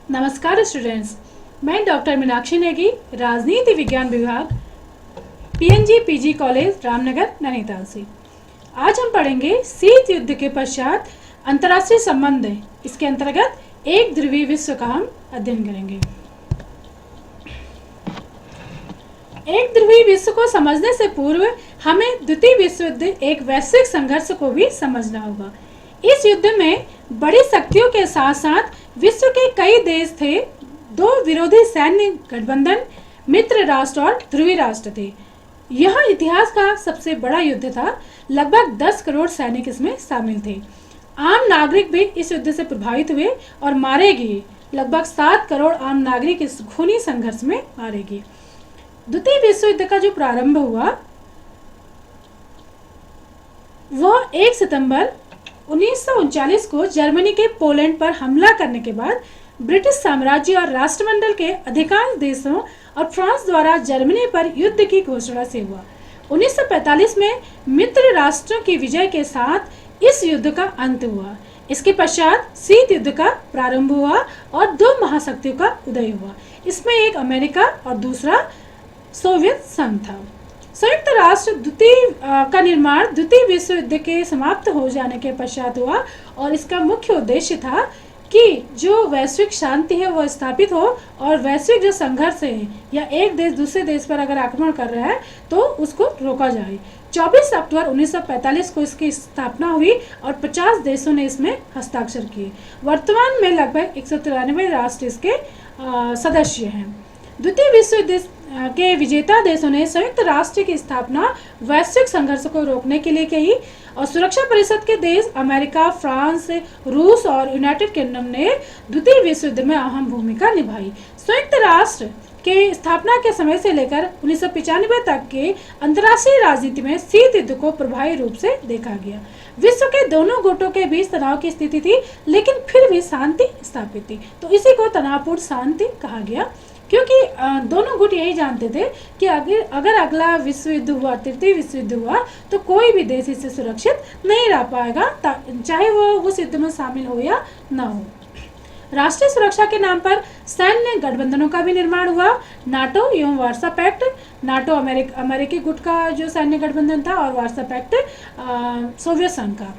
नमस्कार स्टूडेंट्स, मैं डॉक्टर मीनाक्षी नेगी, राजनीति विज्ञान विभाग, PNG PG college Ramnagar Nainital से। आज हम पढ़ेंगे शीत युद्ध के पश्चात अंतर्राष्ट्रीय संबंध। इसके अंतर्गत एक ध्रुवीय विश्व का हम अध्ययन करेंगे। एक ध्रुवीय विश्व को समझने से पूर्व हमें द्वितीय विश्व युद्ध एक वैश्विक संघर्ष को भी समझना होगा। इस युद्ध में बड़ी शक्तियों के साथ साथ विश्व के कई देश थे। दो विरोधी सैन्य गठबंधन, मित्र राष्ट्र और ध्रुवीय राष्ट्र थे। यह इतिहास का सबसे बड़ा युद्ध था। लगभग 10 करोड़ सैनिक इसमें शामिल थे। आम नागरिक भी इस युद्ध से प्रभावित हुए और मारे गए। लगभग 7 करोड़ आम नागरिक इस खूनी संघर्ष में मारे गए। द्वितीय विश्व युद्ध का जो प्रारंभ हुआ वह 1 सितंबर 1939 को जर्मनी के पोलैंड पर हमला करने के बाद ब्रिटिश साम्राज्य और राष्ट्रमंडल के अधिकांश देशों और फ्रांस द्वारा जर्मनी पर युद्ध की घोषणा से हुआ। 1945 में मित्र राष्ट्रों की विजय के साथ इस युद्ध का अंत हुआ। इसके पश्चात शीत युद्ध का प्रारंभ हुआ और दो महाशक्तियों का उदय हुआ। इसमें एक अमेरिका और दूसरा सोवियत संघ था। संयुक्त राष्ट्र का निर्माण द्वितीय विश्व युद्ध के समाप्त हो जाने के पश्चात हुआ और इसका मुख्य उद्देश्य था कि जो वैश्विक शांति है वो स्थापित हो और वैश्विक जो संघर्ष है या एक देश दूसरे देश पर अगर आक्रमण कर रहा है तो उसको रोका जाए। 24 अक्टूबर 1945 को इसकी स्थापना हुई और 50 देशों ने इसमें हस्ताक्षर किए। वर्तमान में लगभग 193 राष्ट्र इसके सदस्य हैं। द्वितीय विश्व युद्ध के विजेता देशों ने संयुक्त राष्ट्र की स्थापना वैश्विक संघर्ष को रोकने के लिए की और सुरक्षा परिषद के देश अमेरिका, फ्रांस, रूस और यूनाइटेड किंगडम ने द्वितीय विश्व युद्ध में अहम भूमिका निभाई। संयुक्त राष्ट्र के स्थापना के समय से लेकर 1995 तक के अंतर्राष्ट्रीय राजनीति में शीत युद्ध को प्रभावी रूप से देखा गया। विश्व के दोनों गुटों के बीच तनाव की स्थिति थी, लेकिन फिर भी शांति स्थापित थी, तो इसी को तनावपूर्ण शांति कहा गया। क्योंकि दोनों गुट यही जानते थे कि अगर अगला विश्व युद्ध हुआ, तृतीय विश्व युद्ध हुआ, तो कोई भी देश इससे सुरक्षित नहीं रह पाएगा, चाहे वो उस युद्ध में शामिल हो या ना हो। राष्ट्रीय सुरक्षा के नाम पर सैन्य गठबंधनों का भी निर्माण हुआ। नाटो एवं वार्सा पैक्ट, नाटो अमेरिकी गुट का जो सैन्य गठबंधन था और वार्सा पैक्ट सोवियत संघ का।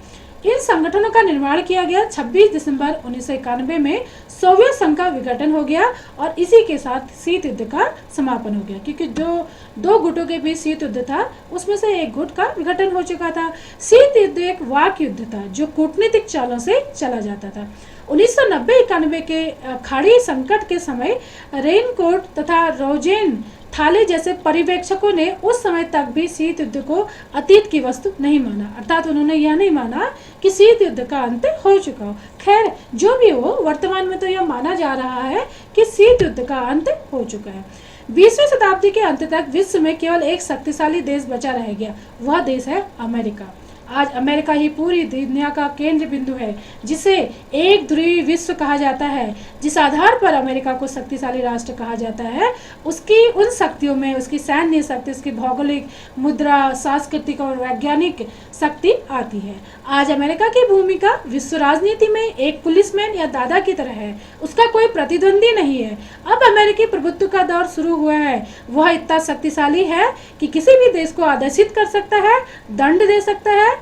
इन संगठनों का निर्माण किया गया। 26 दिसंबर 1991 में सोवियत संघ का विघटन हो गया और इसी के साथ शीत युद्ध का समापन हो गया, क्योंकि जो दो गुटों के बीच शीत युद्ध था उसमें से एक गुट का विघटन हो चुका था। शीत युद्ध एक वाक युद्ध था जो कूटनीतिक चालों से चला जाता था। 1990-91 के खाड़ी संकट के समय रेनकोट तथा रोजेन थाले जैसे पर्यवेक्षकों ने उस समय तक भी शीत युद्ध को अतीत की वस्तु नहीं माना, अर्थात उन्होंने यह नहीं माना कि शीत युद्ध का अंत हो चुका हो। खैर, जो भी हो, वर्तमान में तो यह माना जा रहा है कि शीत युद्ध का अंत हो चुका है। 20वीं शताब्दी के अंत तक विश्व में केवल एक शक्तिशाली देश बचा रह गया, वह देश है अमेरिका। आज अमेरिका ही पूरी दुनिया का केंद्र बिंदु है, जिसे एक ध्रुवीय विश्व कहा जाता है। जिस आधार पर अमेरिका को शक्तिशाली राष्ट्र कहा जाता है, उसकी उन शक्तियों में उसकी सैन्य शक्ति, उसकी भौगोलिक, मुद्रा, सांस्कृतिक और वैज्ञानिक शक्ति आती है। आज अमेरिका की भूमिका विश्व राजनीति में एक पुलिसमैन या दादा की तरह है। उसका कोई प्रतिद्वंदी नहीं है। अब अमेरिकी प्रभुत्व का दौर शुरू हुआ है। वह इतना शक्तिशाली है कि किसी भी देश को आदेशित कर सकता है, दंड दे सकता है।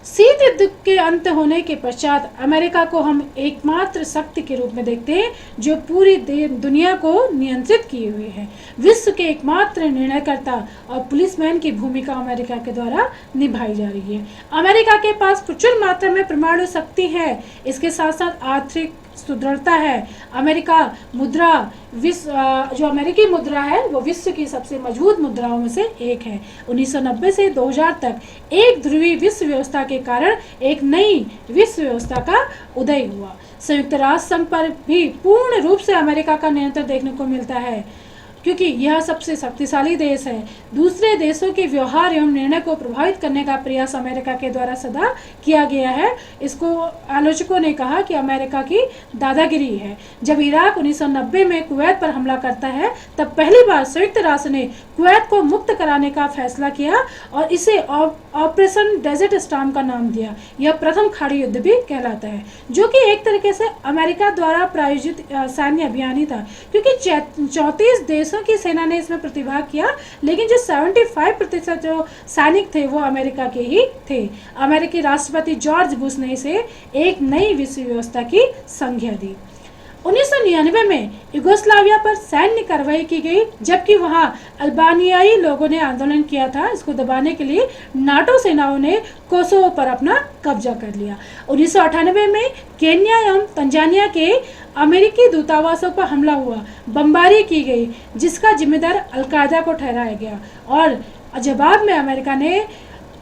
शीत युद्ध के अंत होने के पश्चात अमेरिका को हम एकमात्र शक्ति के रूप में देखते हैं जो पूरी दुनिया को नियंत्रित किए हुए है। विश्व के एकमात्र निर्णयकर्ता और पुलिसमैन की भूमिका अमेरिका के द्वारा निभाई जा रही है। अमेरिका के पास प्रचुर मात्रा में परमाणु शक्ति है। इसके साथ साथ आर्थिक सुदृढ़ता है। अमेरिका मुद्रा जो अमेरिकी मुद्रा है वो विश्व की सबसे मजबूत मुद्राओं में से एक है। 1990 से 2000 तक एक ध्रुवीय विश्व व्यवस्था के कारण एक नई विश्व व्यवस्था का उदय हुआ। संयुक्त राष्ट्र संघ पर भी पूर्ण रूप से अमेरिका का नियंत्रण देखने को मिलता है, क्योंकि यह सबसे शक्तिशाली देश है। दूसरे देशों के व्यवहार एवं निर्णय को प्रभावित करने का प्रयास अमेरिका के द्वारा सदा किया गया है। इसको आलोचकों ने कहा कि अमेरिका की दादागिरी है। जब इराक 1990 में कुवैत पर हमला करता है, तब पहली बार संयुक्त राष्ट्र ने कुवैत को मुक्त कराने का फैसला किया और इसे ऑपरेशन डेजर्ट स्टॉर्म का नाम दिया। यह प्रथम खाड़ी युद्ध भी कहलाता है, जो कि एक तरीके से अमेरिका द्वारा प्रायोजित सैन्य अभियान ही था, क्योंकि 34 देशों की सेना ने इसमें प्रतिभाग किया, लेकिन जो 75% जो सैनिक थे वो अमेरिका के ही थे। अमेरिकी राष्ट्रपति जॉर्ज बुश ने इसे एक नई विश्व व्यवस्था की संज्ञा दी। 1999 में युगोस्लाविया पर सैन्य कार्रवाई की गई, जबकि वहां अल्बानियाई लोगों ने आंदोलन किया था। इसको दबाने के लिए नाटो सेनाओं ने कोसोवो पर अपना कब्जा कर लिया। 1998 में केन्या एवं तंजानिया के अमेरिकी दूतावासों पर हमला हुआ, बमबारी की गई, जिसका जिम्मेदार अलकायदा को ठहराया गया और जवाब में अमेरिका ने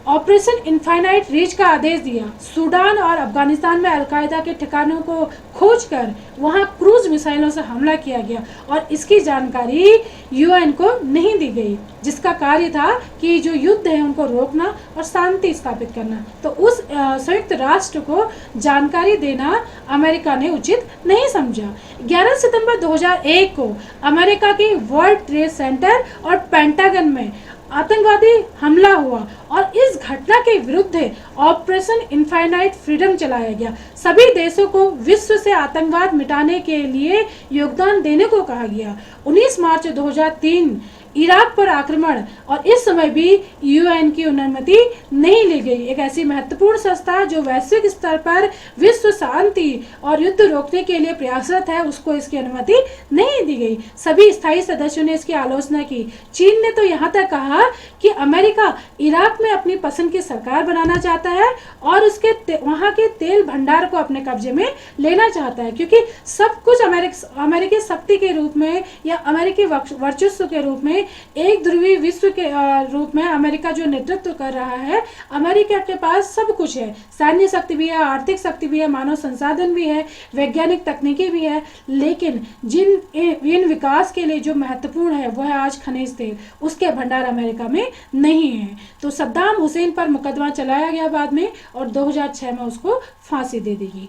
ऑपरेशन इनफाइनाइट रीच का आदेश दिया। सूडान और अफगानिस्तान में अलकायदा के ठिकानों को खोजकर वहां क्रूज मिसाइलों से हमला किया गया और इसकी जानकारी यूएन को नहीं दी गई, जिसका कार्य था कि जो युद्ध है उनको रोकना और शांति स्थापित करना। तो उस संयुक्त राष्ट्र को जानकारी देना अमेरिका ने उचित नहीं समझा। 11 सितंबर 2001 को अमेरिका की वर्ल्ड ट्रेड सेंटर और पेंटागन में आतंकवादी हमला हुआ और इस घटना के विरुद्ध ऑपरेशन इनफाइनाइट फ्रीडम चलाया गया। सभी देशों को विश्व से आतंकवाद मिटाने के लिए योगदान देने को कहा गया। 19 मार्च 2003 इराक पर आक्रमण और इस समय भी यूएन की अनुमति नहीं ली गई। एक ऐसी महत्वपूर्ण संस्था जो वैश्विक स्तर पर विश्व शांति और युद्ध रोकने के लिए प्रयासरत है, उसको इसकी अनुमति नहीं दी गई। सभी स्थायी सदस्यों ने इसकी आलोचना की। चीन ने तो यहाँ तक कहा कि अमेरिका इराक में अपनी पसंद की सरकार बनाना चाहता है और उसके वहाँ के तेल भंडार को अपने कब्जे में लेना चाहता है, क्योंकि सब कुछ अमेरिकी शक्ति के रूप में या अमेरिकी वर्चस्व के रूप में, एक ध्रुवीय विश्व के रूप में अमेरिका जो नेतृत्व कर रहा है। अमेरिका के पास सब कुछ है, सैन्य शक्ति भी है, आर्थिक शक्ति भी है, मानव संसाधन भी है, वैज्ञानिक तकनीकी भी है, लेकिन इन विकास के लिए जो महत्वपूर्ण है वह है आज खनिज तेल। उसके भंडार अमेरिका में नहीं है। तो सद्दाम हुसैन पर मुकदमा चलाया गया बाद में और 2006 में उसको फांसी दे दी गई।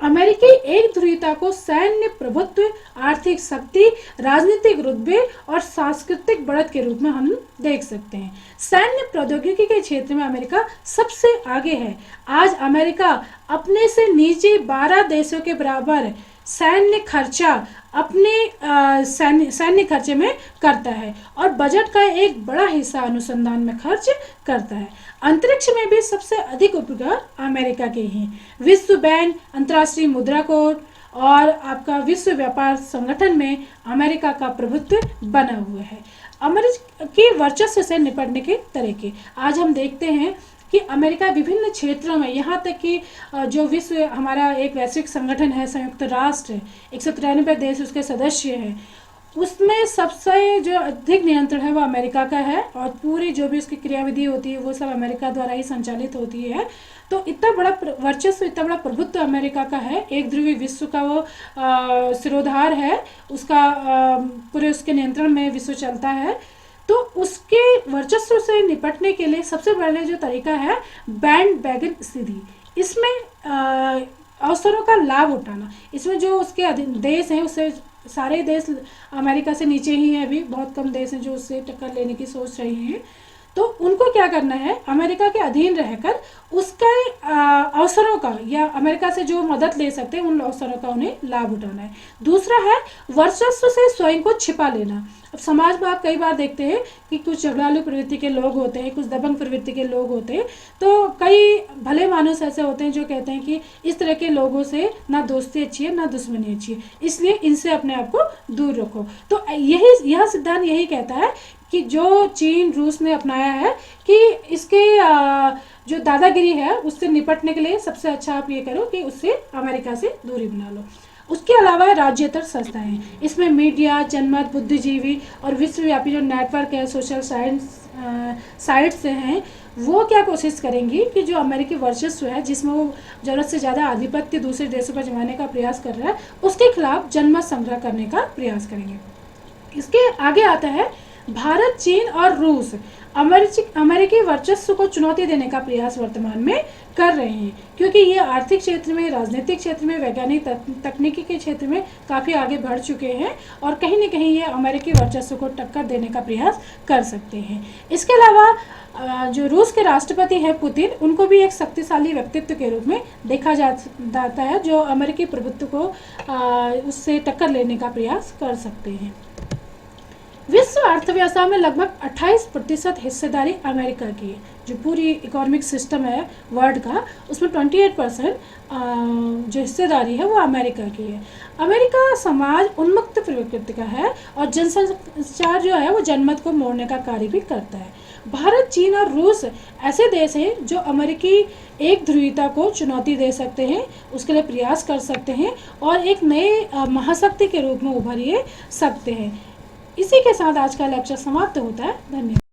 अमेरिकी एक ध्रुवीयता को सैन्य प्रभुत्व, आर्थिक शक्ति, राजनीतिक रुतबे और सांस्कृतिक बढ़त के रूप में हम देख सकते हैं। सैन्य प्रौद्योगिकी के क्षेत्र में अमेरिका सबसे आगे है। आज अमेरिका अपने से नीचे 12 देशों के बराबर सैन्य खर्चा अपने सैन्य खर्चे में करता है और बजट का एक बड़ा हिस्सा अनुसंधान में खर्च करता है। अंतरिक्ष में भी सबसे अधिक उपग्रह अमेरिका के ही। विश्व बैंक, अंतर्राष्ट्रीय मुद्रा कोष और आपका विश्व व्यापार संगठन में अमेरिका का प्रभुत्व बना हुआ है। अमेरिका के वर्चस्व से निपटने के तरीके आज हम देखते हैं कि अमेरिका विभिन्न क्षेत्रों में, यहाँ तक कि जो विश्व हमारा एक वैश्विक संगठन है संयुक्त राष्ट्र, 193 देश उसके सदस्य हैं, उसमें सबसे जो अधिक नियंत्रण है वो अमेरिका का है और पूरी जो भी उसकी क्रियाविधि होती है वो सब अमेरिका द्वारा ही संचालित होती है। तो इतना बड़ा वर्चस्व, इतना बड़ा प्रभुत्व अमेरिका का है। एक ध्रुवीय विश्व का वो सिरोधार है, उसका पूरे उसके नियंत्रण में विश्व चलता है। तो उसके वर्चस्व से निपटने के लिए सबसे पहले जो तरीका है बैंड बैगन स्थिति, इसमें अवसरों का लाभ उठाना। इसमें जो उसके देश हैं उससे सारे देश अमेरिका से नीचे ही हैं, अभी बहुत कम देश हैं जो उससे टक्कर लेने की सोच रही हैं। तो उनको क्या करना है, अमेरिका के अधीन रहकर उसके अवसरों का या अमेरिका से जो मदद ले सकते हैं उन अवसरों का उन्हें लाभ उठाना है। दूसरा है वर्चस्व से स्वयं को छिपा लेना। अब समाज में आप कई बार देखते हैं कि कुछ झगड़ालू प्रवृत्ति के लोग होते हैं, कुछ दबंग प्रवृत्ति के लोग होते हैं। तो कई भले मानुस ऐसे होते हैं जो कहते हैं कि इस तरह के लोगों से ना दोस्ती अच्छी है ना दुश्मनी अच्छी है, इसलिए इनसे अपने आप को दूर रखो। तो यह सिद्धांत यही कहता है कि जो चीन रूस ने अपनाया है कि इसके जो दादागिरी है उससे निपटने के लिए सबसे अच्छा आप ये करो कि उससे अमेरिका से दूरी बना लो। उसके अलावा राज्यतर संस्थाएं हैं, इसमें मीडिया, जनमत, बुद्धिजीवी और विश्वव्यापी जो नेटवर्क है, सोशल साइट्स से हैं, वो क्या कोशिश करेंगी कि जो अमेरिकी वर्चस्व है जिसमें वो ज़रूरत से ज़्यादा आधिपत्य दूसरे देशों पर जमाने का प्रयास कर रहा है, उसके खिलाफ जनमत संग्रह करने का प्रयास करेंगे। इसके आगे आता है भारत, चीन और रूस अमेरिकी वर्चस्व को चुनौती देने का प्रयास वर्तमान में कर रहे हैं, क्योंकि ये आर्थिक क्षेत्र में, राजनीतिक क्षेत्र में, वैज्ञानिक तकनीकी के क्षेत्र में काफ़ी आगे बढ़ चुके हैं और कहीं न कहीं ये अमेरिकी वर्चस्व को टक्कर देने का प्रयास कर सकते हैं। इसके अलावा जो रूस के राष्ट्रपति हैं पुतिन, उनको भी एक शक्तिशाली व्यक्तित्व के रूप में देखा जाता है, जो अमेरिकी प्रभुत्व को उससे टक्कर लेने का प्रयास कर सकते हैं। विश्व अर्थव्यवस्था में लगभग 28% हिस्सेदारी अमेरिका की है। जो पूरी इकोनॉमिक सिस्टम है वर्ल्ड का, उसमें 28% जो हिस्सेदारी है वो अमेरिका की है। अमेरिका समाज उन्मुक्त प्रकृति का है और जनसंचार जो है वो जनमत को मोड़ने का कार्य भी करता है। भारत, चीन और रूस ऐसे देश हैं जो अमेरिकी एक ध्रुवीयता को चुनौती दे सकते हैं, उसके लिए प्रयास कर सकते हैं और एक नए महाशक्ति के रूप में उभरिए सकते हैं। इसी के साथ आज का लेक्चर समाप्त होता है। धन्यवाद।